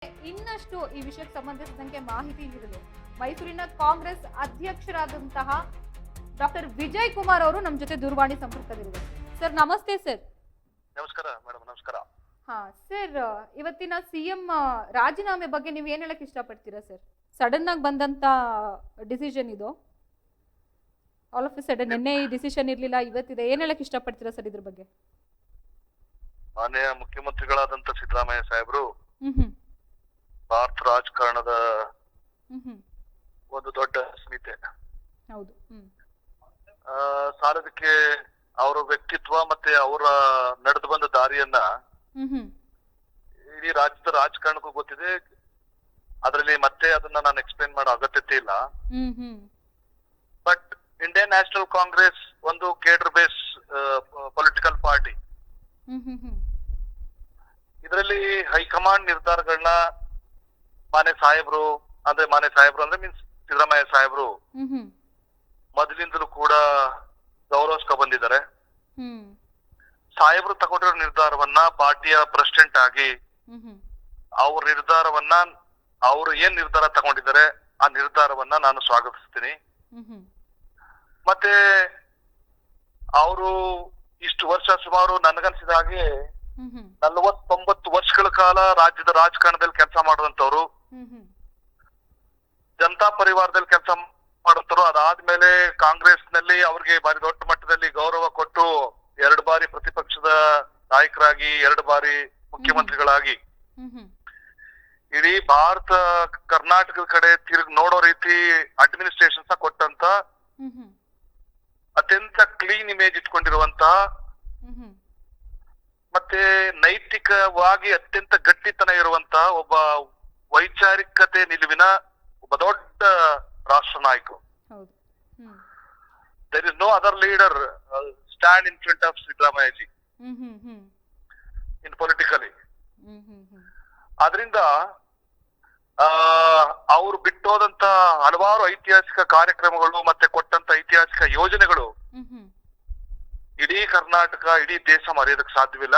ಇನ್ನಷ್ಟು ಈ ವಿಷಯಕ್ಕೆ ಸಂಬಂಧಿಸಿದಂತೆ ಮಾಹಿತಿ ನೀಡಲು ಮೈಸೂರಿನ ಕಾಂಗ್ರೆಸ್ ಅಧ್ಯಕ್ಷರಾದಂತಹ ಡಾಕ್ಟರ್ ವಿಜಯ್ ಕುಮಾರ್ ಅವರು ನಮ್ಮ ಜೊತೆ ದೂರವಾಣಿ ಸಂಪರ್ಕದಲ್ಲಿದ್ದಾರೆ. ಸರ್ ನಮಸ್ತೆ ಸರ್. ನಮಸ್ಕಾರ ಮೇಡಮ್. ನಮಸ್ಕಾರ. ಹಾ ಸರ್, ಇವತ್ತಿನ ಸಿಎಂ ರಾಜೀನಾಮೆ ಬಗ್ಗೆ ನೀವು ಏನ್ ಹೇಳಕ್ ಇಷ್ಟಪಡ್ತೀರಾ ಸರ್? ಸಡನ್ ಆಗಿ ಬಂದಂತ ಡಿಸಿಷನ್ ಇದು, ಆಲ್ ಆಫ್ ಎ ಸಡನ್. ನಿನ್ನೆ ಈ ಡಿಸಿಷನ್ ಇರ್ಲಿಲ್ಲ, ಇವತ್ತಿದೆ. ಏನ್ ಹೇಳಕ್ ಇಷ್ಟಪಡ್ತೀರಾ ಸರ್ ಇದ್ರ ಬಗ್ಗೆ? ಮಾನ್ಯ ಮುಖ್ಯಮಂತ್ರಿಗಳಾದಂತ ಸಿದ್ದರಾಮಯ್ಯ ಸಾಹೇಬರು ಹ್ಮ್ ಭಾರತ ರಾಜಕಾರಣದ ಹ್ಮ್ ಒಂದು ದೊಡ್ಡ ಸ್ಮಿತೆ. ಹೌದು. ಸಾಲದಕ್ಕೆ ಅವರ ವ್ಯಕ್ತಿತ್ವ ಮತ್ತೆ ಅವರ ನಡೆದು ಬಂದ ದಾರಿಯನ್ನ ಹ್ಮ್ ಇಡೀ ರಾಜ್ಯದ ರಾಜಕಾರಣಕ್ಕೂ ಗೊತ್ತಿದೆ. ಅದರಲ್ಲಿ ಮತ್ತೆ ಅದನ್ನ ನಾನು ಎಕ್ಸ್ಪ್ಲೇನ್ ಮಾಡೋ ಅಗತ್ಯತೆ ಇಲ್ಲ. ಹ್ಮ್ ಬಟ್ ಇಂಡಿಯನ್ ನ್ಯಾಷನಲ್ ಕಾಂಗ್ರೆಸ್ ಒಂದು ಕೇಡರ್ ಬೇಸ್ ಪೊಲಿಟಿಕಲ್ ಪಾರ್ಟಿ. ಹ್ಮ್ ಇದರಲ್ಲಿ ಹೈಕಮಾಂಡ್ ನಿರ್ಧಾರಗಳನ್ನ ಮಾನ್ಯ ಸಾಹೇಬ್ರು ಅಂದ್ರೆ ಮೀನ್ಸ್ ಸಿದ್ದರಾಮಯ್ಯ ಸಾಹೇಬ್ರು ಹ್ಮ್ ಮೊದಲಿಂದಲೂ ಕೂಡ ಗೌರವಿಸ್ಕೊ ಬಂದಿದ್ದಾರೆ. ಹ್ಮ್ ಸಾಹೇಬ್ರು ತಗೊಂಡಿರೋ ನಿರ್ಧಾರವನ್ನ ಪಾರ್ಟಿಯ ಪ್ರೆಸಿಡೆಂಟ್ ಆಗಿ ಅವ್ರ ನಿರ್ಧಾರವನ್ನ ಅವರು ಏನ್ ನಿರ್ಧಾರ ತಗೊಂಡಿದ್ದಾರೆ ಆ ನಿರ್ಧಾರವನ್ನ ನಾನು ಸ್ವಾಗತಿಸ್ತೀನಿ. ಮತ್ತೆ ಅವರು ಇಷ್ಟು ವರ್ಷ ಸುಮಾರು ನನಗನ್ಸಿದ ಹಾಗೆ 49 ವರ್ಷಗಳ ಕಾಲ ರಾಜ್ಯದ ರಾಜಕಾರಣದಲ್ಲಿ ಕೆಲಸ ಮಾಡುವಂತವ್ರು, ಜನತಾ ಪರಿವಾರದಲ್ಲಿ ಕೆಲಸ ಮಾಡುವಂತವ್ರು. ಅದಾದ್ಮೇಲೆ ಕಾಂಗ್ರೆಸ್ ನಲ್ಲಿ ಅವ್ರಿಗೆ ಭಾರಿ ದೊಡ್ಡ ಮಟ್ಟದಲ್ಲಿ ಗೌರವ ಕೊಟ್ಟು 2 ಬಾರಿ ಪ್ರತಿಪಕ್ಷದ ನಾಯಕರಾಗಿ 2 ಬಾರಿ ಮುಖ್ಯಮಂತ್ರಿಗಳಾಗಿ ಇಡೀ ಭಾರತ ಕರ್ನಾಟಕದ ಕಡೆ ತಿರುಗಿ ನೋಡೋ ರೀತಿ ಅಡ್ಮಿನಿಸ್ಟ್ರೇಷನ್ಸ್ ಕೊಟ್ಟಂತ ಅತ್ಯಂತ ಕ್ಲೀನ್ ಇಮೇಜ್ ಇಟ್ಕೊಂಡಿರುವಂತ ಮತ್ತೆ ನೈತಿಕವಾಗಿ ಅತ್ಯಂತ ಗಟ್ಟಿತನ ಇರುವಂತ ಒಬ್ಬ ವೈಚಾರಿಕತೆ ನಿಲುವಿನ ಒಬ್ಬ ದೊಡ್ಡ ರಾಷ್ಟ್ರ ನಾಯಕರು. There is no other leader stand in front of Siddaramaiah ji in politically. ಆದ್ರಿಂದ ಅವರು ಬಿಟ್ಟೋದಂತ ಹಲವಾರು ಐತಿಹಾಸಿಕ ಕಾರ್ಯಕ್ರಮಗಳು ಮತ್ತೆ ಕೊಟ್ಟಂತ ಐತಿಹಾಸಿಕ ಯೋಜನೆಗಳು ಇಡೀ ಕರ್ನಾಟಕ, ಇಡೀ ದೇಶ ಮರೆಯೋದಕ್ಕೆ ಸಾಧ್ಯವಿಲ್ಲ.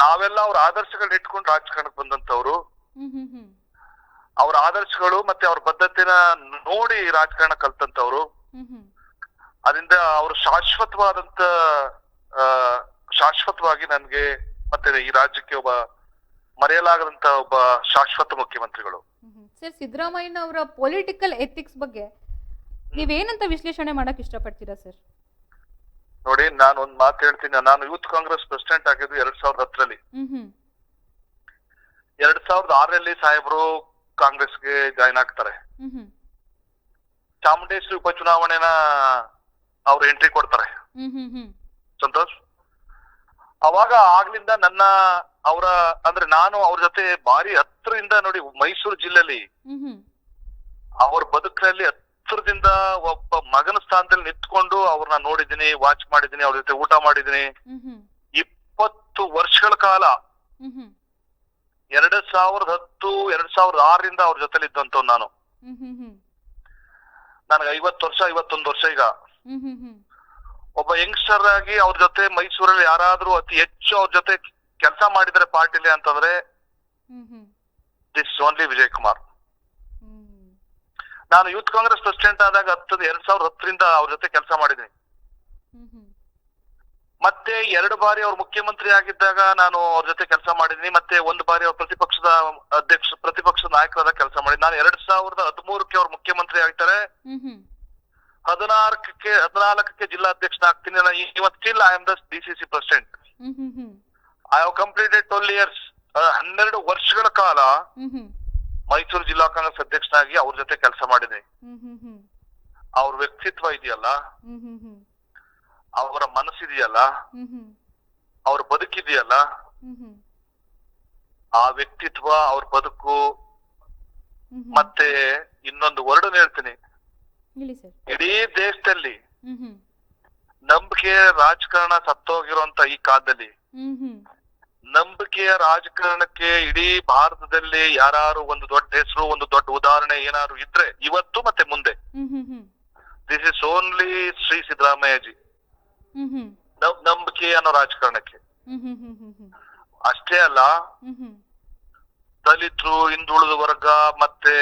ನಾವೆಲ್ಲ ಅವ್ರ ಆದರ್ಶಗಳನ್ನ ಇಟ್ಕೊಂಡು ರಾಜಕಾರಣಕ್ಕೆ ಬಂದಂತವ್ರು. ಅವ್ರ ಆದರ್ಶಗಳು ಮತ್ತೆ ಅವ್ರ ಬದ್ಧತೆನ ನೋಡಿ ರಾಜಕಾರಣ ಕಲ್ತಂತವ್ರು. ಅದರಿಂದ ಅವರು ಶಾಶ್ವತವಾಗಿ ನನ್ಗೆ ಮತ್ತೆ ಈ ರಾಜ್ಯಕ್ಕೆ ಒಬ್ಬ ಮರೆಯಲಾಗದಂತ ಒಬ್ಬ ಶಾಶ್ವತ ಮುಖ್ಯಮಂತ್ರಿಗಳು. ಸರ್, ಸಿದ್ದರಾಮಯ್ಯ ಅವರ ಪೊಲಿಟಿಕಲ್ ಎಥಿಕ್ಸ್ ಬಗ್ಗೆ ನೀವೇನಂತ ವಿಶ್ಲೇಷಣೆ ಮಾಡಕ್ ಇಷ್ಟಪಡ್ತೀರಾ ಸರ್? ನೋಡಿ, ನಾನು ಒಂದ್ ಮಾತು ಹೇಳ್ತೀನಿ. ನಾನು ಯೂತ್ ಕಾಂಗ್ರೆಸ್ ಪ್ರೆಸಿಡೆಂಟ್ ಆಗಿದ್ದು 2010ರಲ್ಲಿ. 2006ರಲ್ಲಿ ಸಾಹೇಬರು ಕಾಂಗ್ರೆಸ್ಗೆ ಜಾಯ್ನ್ ಆಗ್ತಾರೆ. ಚಾಮುಂಡೇಶ್ವರಿ ಉಪಚುನಾವಣೆನ ಅವ್ರು ಎಂಟ್ರಿ ಕೊಡ್ತಾರೆ. ಸಂತೋಷ್, ಅವಾಗ ಆಗ್ಲಿಂದ ನಾನು ಅವ್ರ ಜೊತೆ ಭಾರಿ ಹತ್ರದಿಂದ ನೋಡಿ, ಮೈಸೂರು ಜಿಲ್ಲೆಯಲ್ಲಿ ಅವ್ರ ಬದುಕಿನಲ್ಲಿ ಹತ್ರದಿಂದ ಒಬ್ಬ ಮಗನ ಸ್ಥಾನದಲ್ಲಿ ನಿಂತ್ಕೊಂಡು ಅವ್ರನ್ನ ನೋಡಿದೀನಿ, ವಾಚ್ ಮಾಡಿದೀನಿ, ಅವ್ರ ಜೊತೆ ಊಟ ಮಾಡಿದೀನಿ. 20 ವರ್ಷಗಳ ಕಾಲ 2010, 2006ರಿಂದ ಅವ್ರ ಜೊತೆಲಿ ಇದ್ದಂತ ನಾನು. ನನಗೆ 51 ವರ್ಷ ಈಗ. ಒಬ್ಬ ಯಂಗ್ಸ್ಟರ್ ಆಗಿ ಅವ್ರ ಜೊತೆ ಮೈಸೂರಲ್ಲಿ ಯಾರಾದ್ರೂ ಅತಿ ಹೆಚ್ಚು ಅವ್ರ ಜೊತೆ ಕೆಲಸ ಮಾಡಿದರೆ ಪಾರ್ಟಿಲಿ ಅಂತಂದ್ರೆ ದಿಸ್ ಓನ್ಲಿ ವಿಜಯ್ ಕುಮಾರ್. ನಾನು ಯೂತ್ ಕಾಂಗ್ರೆಸ್ ಪ್ರೆಸಿಡೆಂಟ್ ಆದಾಗ 2010ರಿಂದ ಅವ್ರ ಜೊತೆ ಕೆಲಸ ಮಾಡಿದ್ದೀನಿ. ಮತ್ತೆ 2 ಬಾರಿ ಅವ್ರ ಮುಖ್ಯಮಂತ್ರಿ ಆಗಿದ್ದಾಗ ನಾನು ಅವ್ರ ಜೊತೆ ಕೆಲಸ ಮಾಡಿದೀನಿ. ಮತ್ತೆ 1 ಬಾರಿ ಅವ್ರ ಪ್ರತಿಪಕ್ಷದ ನಾಯಕರಾದ ಕೆಲಸ ಮಾಡಿದ್ದೀನಿ. ನಾನು 2013ಕ್ಕೆ ಅವ್ರ ಮುಖ್ಯಮಂತ್ರಿ ಆಗ್ತಾರೆ. 14ಕ್ಕೆ ಜಿಲ್ಲಾಧ್ಯಕ್ಷನಾಗ್ತೀನಿ. Still I am the DCC president. I have completed 12 years. 12 ವರ್ಷಗಳ ಕಾಲ ಮೈಸೂರು ಜಿಲ್ಲಾ ಕಾಂಗ್ರೆಸ್ ಅಧ್ಯಕ್ಷನಾಗಿ ಅವ್ರ ಜೊತೆ ಕೆಲಸ ಮಾಡಿದೆ. ಅವ್ರ ವ್ಯಕ್ತಿತ್ವ ಇದೆಯಲ್ಲ, ಅವರ ಮನಸ್ಸಿದೆಯಲ್ಲ, ಅವ್ರ ಬದುಕಿದೆಯಲ್ಲ, ಆ ವ್ಯಕ್ತಿತ್ವ, ಅವ್ರ ಬದುಕು. ಮತ್ತೆ ಇನ್ನೊಂದು ವರ್ಡ್ ಹೇಳ್ತೀನಿ, ಇಡೀ ದೇಶದಲ್ಲಿ ನಂಬಿಕೆಯ ರಾಜಕಾರಣ ಸತ್ತೋಗಿರುವಂತ ಈ ಕಾಲದಲ್ಲಿ ನಂಬಿಕೆಯ ರಾಜಕಾರಣಕ್ಕೆ ಇಡೀ ಭಾರತದಲ್ಲಿ ಯಾರು ಒಂದು ದೊಡ್ಡ ಹೆಸರು, ಒಂದು ದೊಡ್ಡ ಉದಾಹರಣೆ ಏನಾದ್ರು ಇದ್ರೆ ಇವತ್ತು ಮತ್ತೆ ಮುಂದೆ, this is only Shri Siddaramaiah ji. ನಂಬಿಕೆ ಅನ್ನೋ ರಾಜಕಾರಣಕ್ಕೆ ಅಷ್ಟೇ ಅಲ್ಲ, ದಲಿತರು, ಹಿಂದುಳಿದ ವರ್ಗ ಮತ್ತೆ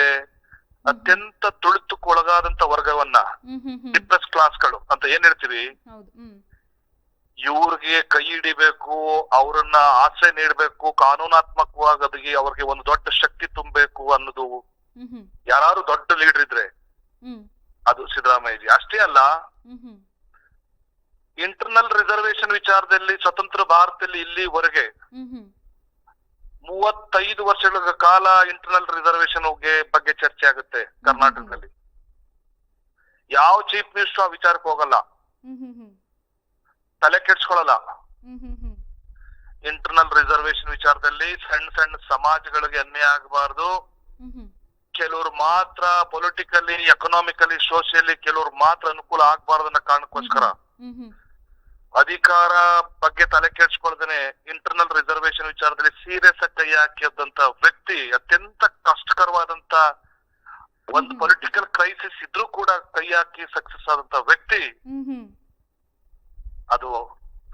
ಅತ್ಯಂತ ತುಳಿತಕ್ಕೊಳಗಾದಂತ ವರ್ಗವನ್ನ ಡಿಪ್ರೆಸ್ ಕ್ಲಾಸ್ಗಳು ಅಂತ ಏನ್ ಹೇಳ್ತೀವಿ, ಇವ್ರಿಗೆ ಕೈ ಹಿಡಿಬೇಕು, ಅವ್ರನ್ನ ಆಶ್ರಯ ನೀಡಬೇಕು, ಕಾನೂನಾತ್ಮಕವಾಗಿ ಅವ್ರಿಗೆ ಒಂದು ದೊಡ್ಡ ಶಕ್ತಿ ತುಂಬಬೇಕು ಅನ್ನೋದು ಯಾರು ದೊಡ್ಡ ಲೀಡರ್ ಇದ್ರೆ ಅದು ಸಿದ್ದರಾಮಯ್ಯಜಿ. ಅಷ್ಟೇ ಅಲ್ಲ, ಇಂಟರ್ನಲ್ ರಿಸರ್ವೇಶನ್ ವಿಚಾರದಲ್ಲಿ ಸ್ವತಂತ್ರ ಭಾರತದಲ್ಲಿ ಇಲ್ಲಿವರೆಗೆ 35 ವರ್ಷಗಳ ಕಾಲ ಇಂಟರ್ನಲ್ ರಿಸರ್ವೇಶನ್ ಬಗ್ಗೆ ಚರ್ಚೆ ಆಗುತ್ತೆ ಕರ್ನಾಟಕದಲ್ಲಿ. ಯಾವ ಚೀಫ್ ಮಿನಿಸ್ಟರ್ ಆ ವಿಚಾರಕ್ಕೆ ಹೋಗಲ್ಲ, ತಲೆ ಕೆಡ್ಸ್ಕೊಳಲ್ಲ. ಇಂಟರ್ನಲ್ ರಿಸರ್ವೇಶನ್ ವಿಚಾರದಲ್ಲಿ ಸಣ್ಣ ಸಣ್ಣ ಸಮಾಜಗಳಿಗೆ ಅನ್ಯಾಯ ಆಗಬಾರ್ದು, ಕೆಲವರು ಮಾತ್ರ ಪೊಲಿಟಿಕಲಿ, ಎಕನಾಮಿಕಲಿ, ಸೋಷಿಯಲಿ ಕೆಲವರು ಮಾತ್ರ ಅನುಕೂಲ ಆಗ್ಬಾರ್ದು ಅನ್ನೋ ಕಾರಣಕ್ಕೋಸ್ಕರ ಅಧಿಕಾರ ಬಗ್ಗೆ ತಲೆ ಕೆಡ್ಸ್ಕೊಳ್ದೇನೆ ಇಂಟರ್ನಲ್ ರಿಸರ್ವೇಶನ್ ವಿಚಾರದಲ್ಲಿ ಸೀರಿಯಸ್ ಆಗಿ ಕೈ ಹಾಕಿದಂತ ವ್ಯಕ್ತಿ, ಅತ್ಯಂತ ಕಷ್ಟಕರವಾದಂತ ಒಂದು ಪೊಲಿಟಿಕಲ್ ಕ್ರೈಸಿಸ್ ಇದ್ರೂ ಕೂಡ ಕೈ ಹಾಕಿ ಸಕ್ಸಸ್ ಆದಂತ ವ್ಯಕ್ತಿ ಅದು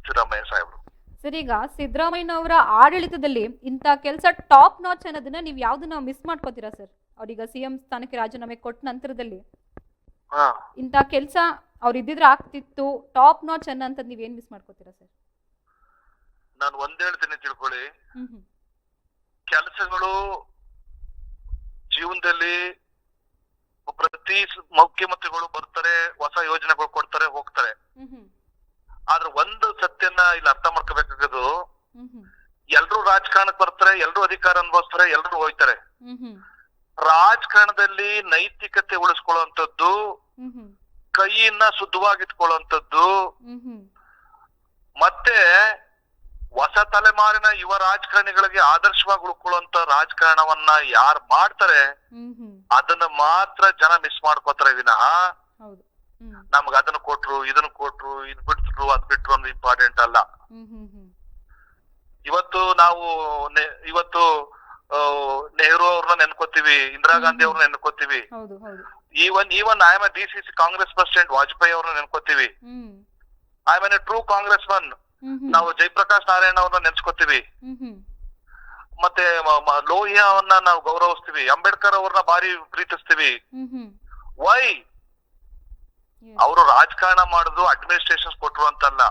ಸಿದ್ದರಾಮಯ್ಯ ಸಾಹೇಬ್ರು. ಸರ್, ಈಗ ಸಿದ್ದರಾಮಯ್ಯನವರ ಆಡಳಿತದಲ್ಲಿ ಇಂಥ ಕೆಲಸ ಟಾಪ್ ನಾಚ್ ಅನ್ನೋದನ್ನ ನೀವು ಯಾವ್ದನ್ನ ಮಿಸ್ ಮಾಡ್ಕೋತೀರಾ ಸರ್? ಅವ್ರೀಗ ಸಿಎಂ ಸ್ಥಾನಕ್ಕೆ ರಾಜೀನಾಮೆ ಕೊಟ್ಟ ನಂತರದಲ್ಲಿ ಇಂಥ ಕೆಲಸ ಅವ್ರು ಇದ್ದಿದ್ರೆ ಆಗ್ತಿತ್ತು, ಟಾಪ್ ನಾಚ್ ಅನ್ನೋಂಥದ್ದು ನೀವೇನ್ ಮಿಸ್ ಮಾಡ್ಕೋತೀರಾ ಸರ್? ನಾನು ಒಂದ್ ಹೇಳ್ತೀನಿ ತಿಳ್ಕೊಳ್ಳಿ, ಕೆಲಸಗಳು ಜೀವನದಲ್ಲಿ ಪ್ರತಿ ಮುಖ್ಯಮಂತ್ರಿಗಳು ಬರ್ತಾರೆ, ಹೊಸ ಯೋಜನೆಗಳು ಕೊಡ್ತಾರೆ, ಹೋಗ್ತಾರೆ. ಆದ್ರೆ ಒಂದು ಸತ್ಯನ ಇಲ್ಲಿ ಅರ್ಥ ಮಾಡ್ಕೋಬೇಕಾಗದು, ಎಲ್ರು ರಾಜಕಾರಣಕ್ಕೆ ಬರ್ತಾರೆ, ಎಲ್ರು ಅಧಿಕಾರ ಅನುಭವಿಸ್ತಾರೆ, ಎಲ್ರು ಹೋಯ್ತಾರೆ. ರಾಜಕಾರಣದಲ್ಲಿ ನೈತಿಕತೆ ಉಳಿಸ್ಕೊಳ್ಳುವಂಥದ್ದು, ಕೈಯನ್ನ ಶುದ್ಧವಾಗಿಟ್ಕೊಳ್ಳುವಂಥದ್ದು, ಮತ್ತೆ ಹೊಸ ತಲೆಮಾರಿನ ಯುವ ರಾಜಕಾರಣಿಗಳಿಗೆ ಆದರ್ಶವಾಗಿ ಉಳ್ಕೊಳ್ಳುವಂತ ರಾಜಕಾರಣವನ್ನ ಯಾರು ಮಾಡ್ತಾರೆ ಅದನ್ನ ಮಾತ್ರ ಜನ ಮಿಸ್ ಮಾಡ್ಕೋತಾರೆ ವಿನಃ ನಮ್ಗೆ ಅದನ್ನ ಕೊಟ್ರು, ಇದನ್ನ ಕೊಟ್ರು, ಇದ್ ಬಿಟ್ರು, ಅದ್ ಬಿಟ್ರು ಅನ್ನೋದು ಇಂಪಾರ್ಟೆಂಟ್ ಅಲ್ಲ. ಇವತ್ತು ನೆಹರು ಅವ್ರನ್ನ ನೆನ್ಕೋತೀವಿ, ಇಂದಿರಾ ಗಾಂಧಿ ಅವ್ರನ್ನ ನೆನ್ಕೋತೀವಿ, even I am DCC Congress president Vajpayee ಅವ್ರನ್ನ ನೆನ್ಕೋತೀವಿ, I am a true Congress man ನಾವು ಜಯಪ್ರಕಾಶ್ ನಾರಾಯಣ ಅವ್ರನ್ನ ನೆನ್ಸ್ಕೋತೀವಿ, ಮತ್ತೆ ಲೋಹಿಯಾವನ್ನ ನಾವು ಗೌರವಿಸ್ತೀವಿ, ಅಂಬೇಡ್ಕರ್ ಅವ್ರನ್ನ ಭಾರಿ ಪ್ರೀತಿಸ್ತೀವಿ. ವೈ? ಅವರು ರಾಜಕಾರಣ ಮಾಡುದು ಅಡ್ಮಿನಿಸ್ಟ್ರೇಷನ್ ಕೊಟ್ರು ಅಂತಲ್ಲ,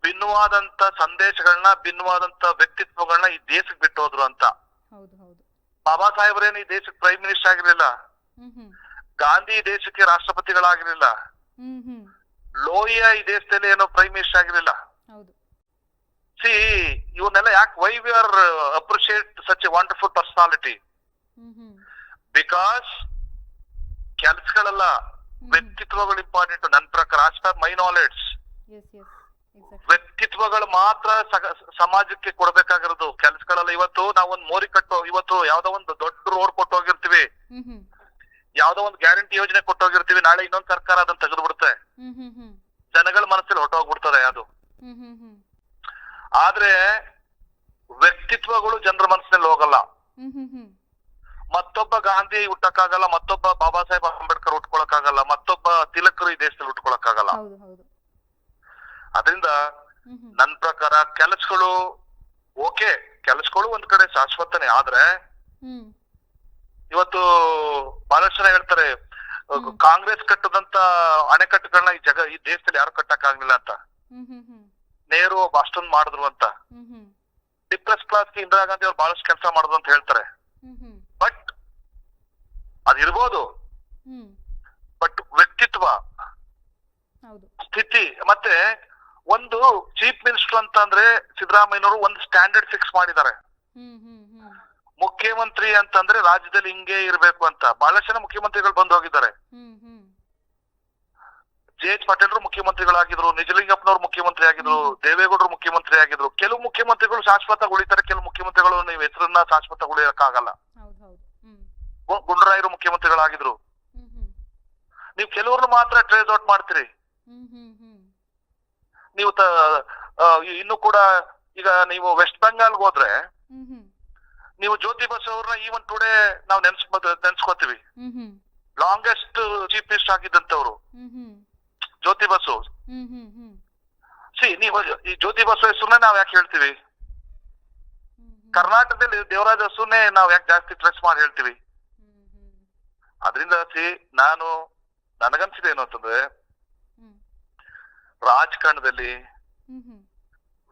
ಭಿನ್ನವಾದಂತ ಸಂದೇಶಗಳನ್ನ, ಭಿನ್ನವಾದಂತ ವ್ಯಕ್ತಿತ್ವಗಳನ್ನ ಈ ದೇಶಕ್ಕೆ ಬಿಟ್ಟು ಹೋದ್ರು ಅಂತ. ಬಾಬಾ ಸಾಹೇಬ್ರೇನು ಈ ದೇಶಕ್ಕೆ ಪ್ರೈಮ್ ಮಿನಿಸ್ಟರ್ ಆಗಿರ್ಲಿಲ್ಲ, ಗಾಂಧಿ ಈ ದೇಶಕ್ಕೆ ರಾಷ್ಟ್ರಪತಿಗಳಾಗಿರ್ಲಿಲ್ಲ, ಲೋಹಿಯಾ ಈ ದೇಶದಲ್ಲಿ ಏನೋ ಪ್ರೈಮ್ ಮಿನಿಸ್ಟರ್ ಆಗಿರ್ಲಿಲ್ಲ. ಸಿ ಇವನ್ನೆಲ್ಲ ಯಾಕೆ why we are appreciate such a wonderful personality? Because ಕೆಲ್ಸಗಳೆಲ್ಲ ವ್ಯಕ್ತಿತ್ವಗಳು ಇಂಪಾರ್ಟೆಂಟ್ ನನ್ನ ಪ್ರಕಾರ. ಆಸ್ ಪರ್ ಮೈ ನಾಲೆಡ್ಜ್ ವ್ಯಕ್ತಿತ್ವಗಳು ಮಾತ್ರ ಸಮಾಜಕ್ಕೆ ಕೊಡ್ಬೇಕಾಗಿರೋದು, ಕೆಲ್ಸಗಳೆಲ್ಲ. ಇವತ್ತು ನಾವೊಂದ್ ಮೋರಿ ಕಟ್ಟು, ಇವತ್ತು ಯಾವ್ದೋ ಒಂದು ದೊಡ್ಡ ರೋಡ್ ಕೊಟ್ಟು ಹೋಗಿರ್ತೀವಿ, ಯಾವ್ದೋ ಒಂದು ಗ್ಯಾರಂಟಿ ಯೋಜನೆ ಕೊಟ್ಟು ಹೋಗಿರ್ತೀವಿ, ನಾಳೆ ಇನ್ನೊಂದ್ ಸರ್ಕಾರ ಅದನ್ನ ತೆಗೆದು ಬಿಡುತ್ತೆ, ಜನಗಳ ಮನಸ್ಸಲ್ಲಿ ಹೊಟ್ಟೋಗ್ಬಿಡ್ತದೆ ಅದು. ಆದ್ರೆ ವ್ಯಕ್ತಿತ್ವಗಳು ಜನರ ಮನಸ್ಸಿನಲ್ಲಿ ಹೋಗಲ್ಲ. ಮತ್ತೊಬ್ಬ ಗಾಂಧಿ ಹುಟ್ಟಕ್ಕಾಗಲ್ಲ, ಮತ್ತೊಬ್ಬ ಬಾಬಾ ಸಾಹೇಬ್ ಅಂಬೇಡ್ಕರ್ ಹುಟ್ಕೊಳಕ್ಕಾಗಲ್ಲ, ಮತ್ತೊಬ್ಬ ತಿಲಕರು ಈ ದೇಶದಲ್ಲಿ ಹುಟ್ಕೊಳಕ್ಕಾಗಲ್ಲ. ಅದರಿಂದ ನನ್ ಪ್ರಕಾರ ಕೆಲಸಗಳು ಓಕೆ, ಕೆಲಸಗಳು ಒಂದ್ ಕಡೆ ಶಾಶ್ವತನೇ. ಆದ್ರೆ ಇವತ್ತು ಬಹಳಷ್ಟು ಜನ ಹೇಳ್ತಾರೆ ಕಾಂಗ್ರೆಸ್ ಕಟ್ಟದಂತ ಅಣೆಕಟ್ಟುಗಳನ್ನ ಈ ದೇಶದಲ್ಲಿ ಯಾರು ಕಟ್ಟಕ್ ಆಗ್ಲಿಲ್ಲ ಅಂತ. ನೆಹರು ಅಷ್ಟೊಂದು ಮಾಡಿದ್ರು ಅಂತ. ಡಿಪ್ರೆಸ್ ಕ್ಲಾಸ್ಗೆ ಇಂದಿರಾ ಗಾಂಧಿ ಅವ್ರು ಬಹಳಷ್ಟು ಕೆಲಸ ಮಾಡಿದ್ರು ಅಂತ ಹೇಳ್ತಾರೆ. ಬಟ್ ಅದಿರ್ಬೋದು, ಬಟ್ ವ್ಯಕ್ತಿತ್ವ, ಸ್ಥಿತಿ, ಮತ್ತೆ ಒಂದು ಚೀಫ್ ಮಿನಿಸ್ಟರ್ ಅಂತ ಅಂದ್ರೆ ಸಿದ್ದರಾಮಯ್ಯನವರು ಒಂದು ಸ್ಟ್ಯಾಂಡರ್ಡ್ ಫಿಕ್ಸ್ ಮಾಡಿದ್ದಾರೆ. ಮುಖ್ಯಮಂತ್ರಿ ಅಂತಂದ್ರೆ ರಾಜ್ಯದಲ್ಲಿ ಹಿಂಗೆ ಇರ್ಬೇಕು ಅಂತ. ಬಹಳಷ್ಟು ಜನ ಮುಖ್ಯಮಂತ್ರಿಗಳು ಬಂದು ಹೋಗಿದ್ದಾರೆ. ಜೆ.ಎಚ್. ಪಟೇಲ್ರು ಮುಖ್ಯಮಂತ್ರಿಗಳಾಗಿದ್ರು, ನಿಜಲಿಂಗಪ್ಪನವ್ರು ಮುಖ್ಯಮಂತ್ರಿ ಆಗಿದ್ರು, ದೇವೇಗೌಡರು ಮುಖ್ಯಮಂತ್ರಿ ಆಗಿದ್ರು. ಕೆಲವು ಮುಖ್ಯಮಂತ್ರಿಗಳು ಶಾಶ್ವತ ಉಳಿತಾರೆ, ಕೆಲವು ಮುಖ್ಯಮಂತ್ರಿಗಳು ನೀವು ಹೆಸರನ್ನ ಶಾಶ್ವತ ಉಳಿಯಕ್ಕಾಗಲ್ಲ. ಗುಂಡರಾಯರು ಮುಖ್ಯಮಂತ್ರಿಗಳಾಗಿದ್ರು. ನೀವು ಕೆಲವ್ರನ್ನ ಮಾತ್ರ ಟ್ರೇಸ್ ಔಟ್ ಮಾಡ್ತೀರಿ. ನೀವು ಇನ್ನು ಕೂಡ ಈಗ ನೀವು ವೆಸ್ಟ್ ಬೆಂಗಾಲ್ಗೆ ಹೋದ್ರೆ ನೀವು ಜ್ಯೋತಿ ಬಸು ಅವ್ರನ್ನ ಈವನ್ ಟುಡೇ ನಾವು ನೆನ್ಸ್ಕೋತೀವಿ. ಲಾಂಗೆಸ್ಟ್ ಚೀಫ್ ಮಿನಿಸ್ಟರ್ ಆಗಿದ್ದಂತವ್ರು ಜ್ಯೋತಿ ಬಸು. ನೀವು ಈ ಜ್ಯೋತಿ ಬಸು ಹೆಸರನ್ನ ನಾವ್ ಯಾಕೆ ಹೇಳ್ತೀವಿ? ಕರ್ನಾಟಕದಲ್ಲಿ ದೇವರಾಜ ಅರಸುನೇ ನಾವ್ ಯಾಕೆ ಜಾಸ್ತಿ ಟ್ರಸ್ಟ್ ಮಾಡಿ ಹೇಳ್ತೀವಿ. ಅದರಿಂದ ನಾನು ನನಗನ್ಸಿದೆ ಏನು ಅಂತಂದ್ರೆ, ರಾಜಕಾರಣದಲ್ಲಿ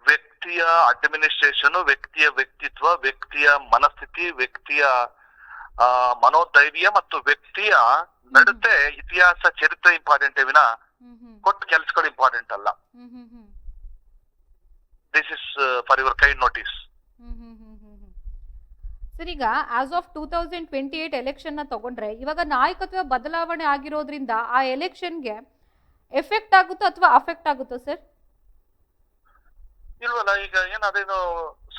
ವ್ಯಕ್ತಿಯ ಅಡ್ಮಿನಿಸ್ಟ್ರೇಷನ್, ವ್ಯಕ್ತಿಯ ವ್ಯಕ್ತಿತ್ವ, ವ್ಯಕ್ತಿಯ ಮನಸ್ಥಿತಿ, ವ್ಯಕ್ತಿಯ ಮನೋಧೈರ್ಯ ಮತ್ತು ವ್ಯಕ್ತಿಯ ನಡತೆ, ಇತಿಹಾಸ, ಚರಿತ್ರೆ ಇಂಪಾರ್ಟೆಂಟ್ ವಿನ ಕೊಟ್ಟ ಕೆಲ್ಸಗಳು ಇಂಪಾರ್ಟೆಂಟ್ ಅಲ್ಲ. This is for your kind notice. Sir, ಈಗ ಆಸ್ ಆಫ್ 2028 ಎಲೆಕ್ಷನ್ ನ ತಗೊಂಡ್ರೆ, ಇವಾಗ ನಾಯಕತ್ವ ಬದಲಾವಣೆ ಆಗಿರೋದ್ರಿಂದ ಆ ಎಲೆಕ್ಷನ್ಗೆ ಎಫೆಕ್ಟ್ ಆಗುತ್ತೋ ಅಥವಾ ಅಫೆಕ್ಟ್ ಆಗುತ್ತೋ ಸರ್? ಇಲ್ವಲ್ಲ, ಈಗ ಏನ್ ಅದೇನು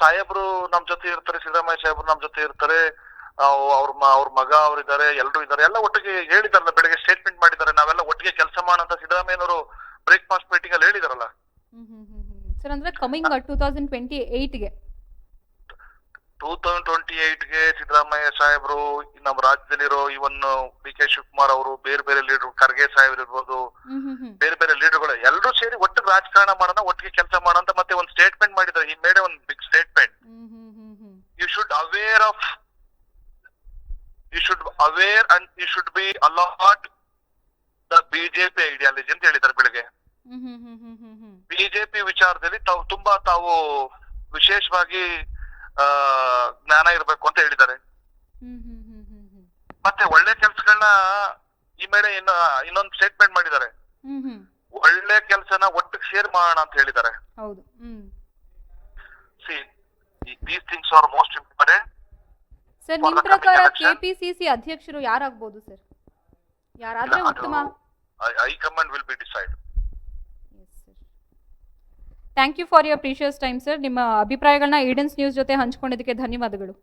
ಸಾಹೇಬ್ರು ನಮ್ ಜೊತೆ ಇರ್ತಾರೆ, ಸಿದ್ದರಾಮಯ್ಯ ಸಾಹೇಬ್ರು ನಮ್ ಜೊತೆ ಇರ್ತಾರೆ, ಅವ್ರ ಮಗ ಅವ್ರಿದ್ದಾರೆ, ಎಲ್ರು ಇದ್ದಾರೆ, ಎಲ್ಲ ಒಟ್ಟಿಗೆ ಹೇಳಿದಾರಲ್ಲ, ಬೆಳಗ್ಗೆ ಸ್ಟೇಟ್ಮೆಂಟ್ ಮಾಡಿದ್ದಾರೆ, ನಾವೆಲ್ಲ ಒಟ್ಟಿಗೆ ಕೆಲಸ ಮಾಡೋಣ ಅಂತ ಸಿದ್ದರಾಮಯ್ಯನವರು ಬ್ರೇಕ್ಫಾಸ್ಟ್ ಮೀಟಿಂಗ್ ಅಲ್ಲಿ ಹೇಳಿದಾರಲ್ಲ. ಸರ್, ಅಂದ್ರೆ ಕಮಿಂಗ್ 2028ಗೆ 2028ಗೆ ಸಿದ್ದರಾಮಯ್ಯ ಸಾಹೇಬ್ರು, ನಮ್ಮ ರಾಜ್ಯದಲ್ಲಿರೋ ಇವನ್ ಡಿ ಕೆ ಶಿವಕುಮಾರ್ ಅವರು, ಬೇರೆ ಬೇರೆ ಲೀಡರ್, ಖರ್ಗೆ ಸಾಹೇಬ್ರು ಇರ್ಬೋದು, ಬೇರೆ ಬೇರೆ ಲೀಡರ್ಗಳು ಎಲ್ಲರೂ ಸೇರಿ ಒಟ್ಟಿಗೆ ರಾಜಕಾರಣ ಮಾಡೋಣ, ಒಟ್ಟಿಗೆ ಕೆಲಸ ಮಾಡೋಣ ಅಂತ ಮತ್ತೆ ಒಂದು ಸ್ಟೇಟ್ಮೆಂಟ್ ಮಾಡಿದ್ದಾರೆ. ಈ ಮೇಡೆ ಒಂದು big statement. You should aware and you should be allot the BJP ideology ಅಂತ ಹೇಳಿದ್ದಾರೆ ಬೆಳಿಗ್ಗೆ. ಬಿಜೆಪಿ ವಿಚಾರದಲ್ಲಿ ತಾವು ವಿಶೇಷವಾಗಿ ಜ್ಞಾನ ಇರಬೇಕು ಅಂತ ಹೇಳಿದ್ದಾರೆ. ಮತ್ತೆ ಒಳ್ಳೆ ಕೆಲ್ಸಗಳನ್ನ ಈ ಮೇಲೆ ಇನ್ನೊಂದು ಸ್ಟೇಟ್ಮೆಂಟ್ ಮಾಡಿದ್ದಾರೆ, ಒಳ್ಳೆ ಕೆಲ್ಸನ ಒಟ್ಟಿಗೆ ಶೇರ್ ಮಾಡೋಣ ಅಂತ ಹೇಳಿದ್ದಾರೆ. These things are most important. Sir, ನಿಮ್ ಪ್ರಕಾರ ಕೆಪಿಸಿಸಿ ಅಧ್ಯಕ್ಷರು ಯಾರಾಗಬಹುದು ಸರ್? ಯಾರಾದ್ರೆ ಉತ್ತಮ? High command will be decide. Thank you for your precious time sir. ನಿಮ್ಮ ಅಭಿಪ್ರಾಯಗಳನ್ನ ಈಡನ್ಸ್ ನ್ಯೂಸ್ ಜೊತೆ ಹಂಚಿಕೊಂಡಿದ್ದಕ್ಕೆ ಧನ್ಯವಾದಗಳು.